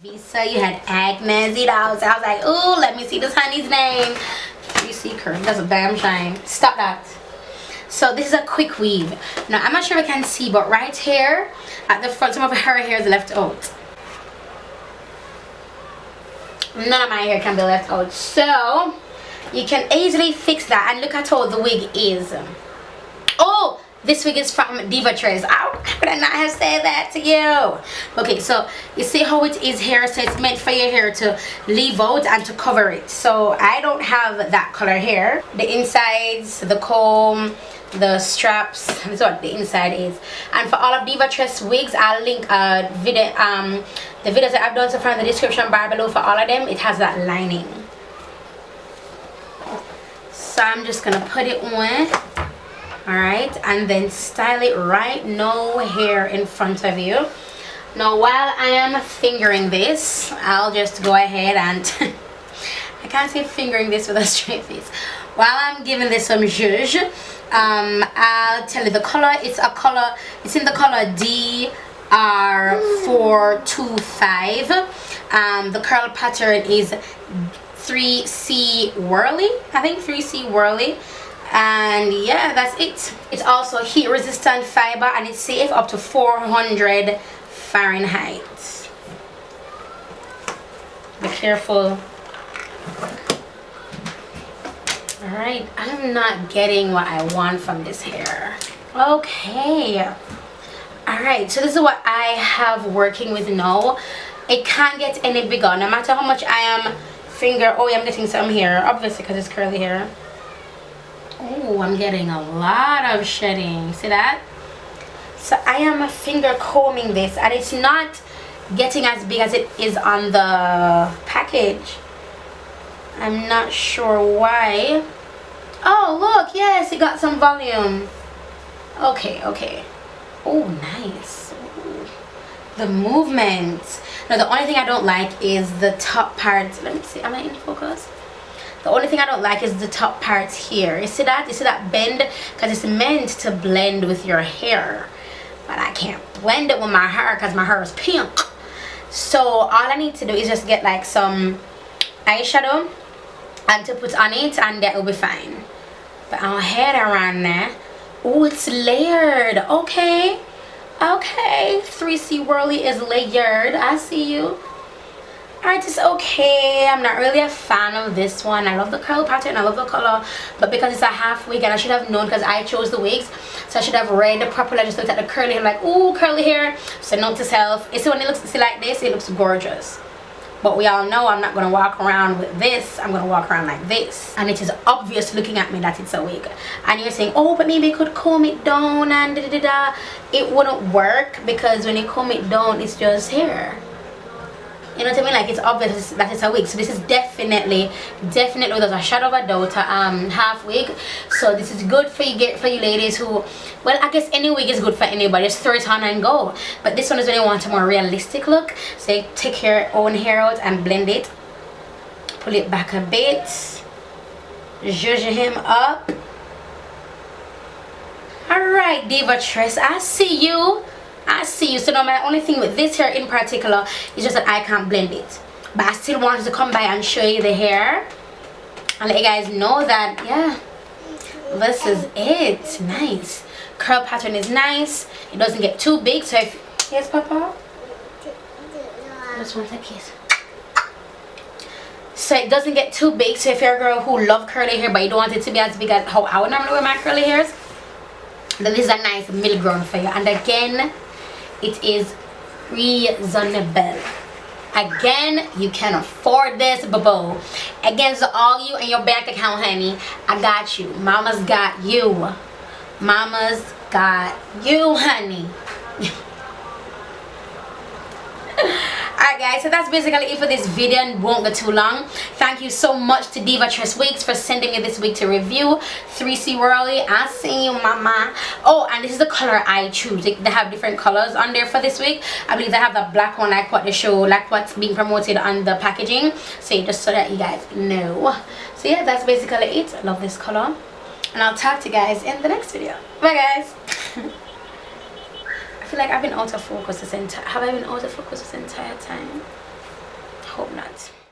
Visa, you had Agnes, you know. So I was like, ooh, let me see this honey's name. You see curve, that's a damn shame. Stop that. So this is a quick weave. Now I'm not sure if I can see, but right here at the front, some of her hair is left out. None of my hair can be left out, so you can easily fix that. And look at how the wig is. Oh, this wig is from Diva Tres. How could I not have said that to you? Okay, so you see how it is here. So it's meant for your hair to leave out and to cover it. So I don't have that color here. The insides, the comb, the straps, this is what the inside is. And for all of Diva Tres wigs, I'll link a video, the videos that I've done so far in the description bar below. For all of them, it has that lining. So I'm just gonna put it on, alright, and then style it right, no hair in front of you. Now while I am fingering this, I'll just go ahead and I can't say fingering this with a straight face. While I'm giving this some zhuzh, I'll tell you the color. It's in the color DR425. The curl pattern is 3C Whirly, I think 3C Whirly. And yeah, that's it. It's also heat resistant fiber and it's safe up to 400 Fahrenheit. Be careful. Alright, I'm not getting what I want from this hair. Okay. Alright, so this is what I have working with now. It can't get any bigger no matter how much I am finger. Oh yeah, I'm getting some here, obviously because it's curly hair. Oh, I'm getting a lot of shedding. See that? So I am finger combing this and it's not getting as big as it is on the package. I'm not sure why. Oh look, yes, it got some volume. Okay, okay. Oh, nice. Ooh. The movement. Now the only thing I don't like is the top part. Let me see, am I in focus? The only thing I don't like is the top part here. You see that? You see that bend? Because it's meant to blend with your hair. But I can't blend it with my hair because my hair is pink. So all I need to do is just get like some eyeshadow and to put on it and that will be fine. But I'll head around there. Oh, it's layered. Okay. Okay. 3C Whirly is layered. I see you. Alright, it's okay. I'm not really a fan of this one. I love the curl pattern, I love the color, but because it's a half wig and I should have known because I chose the wigs, so I should have read properly. I just looked at the curly hair like, ooh, curly hair. So note to self, you see when it looks like this, it looks gorgeous. But we all know I'm not going to walk around with this. I'm going to walk around like this. And it is obvious looking at me that it's a wig. And you're saying, oh, but maybe you could comb it down and da-da-da-da. It wouldn't work because when you comb it down, it's just hair. You know what I mean? Like it's obvious that it's a wig. So this is definitely without a shadow of a doubt half wig. So this is good for you ladies who, well, I guess any wig is good for anybody. Just throw it on and go. But this one is when you want a more realistic look. So you take your own hair out and blend it. Pull it back a bit. Zhuzh him up. Alright, Diva Tres, I see you. I see you. So now my only thing with this hair in particular is just that I can't blend it, but I still wanted to come by and show you the hair and let you guys know that yeah, this is it. Nice curl pattern is nice. It doesn't get too big. So if yes, Papa, I just want a kiss. So it doesn't get too big. So if you're a girl who love curly hair but you don't want it to be as big as how I would normally wear my curly hairs, then this is a nice middle ground for you. And again, it is reasonable. Again, you can afford this, boo-boo. Against all you and your bank account, honey, I got you. Mama's got you. Mama's got you, honey. Alright guys, so that's basically it for this video and won't go too long. Thank you so much to Diva Tres Wigs for sending me this wig to review. 3C Whirly, I see you, mama. Oh, and this is the color I choose. They have different colors on there for this wig. I believe they have the black one like what they show, like what's being promoted on the packaging. So just so that you guys know. So yeah, that's basically it. I love this color. And I'll talk to you guys in the next video. Bye guys. I feel like I've been out of focus this entire time. Hope not.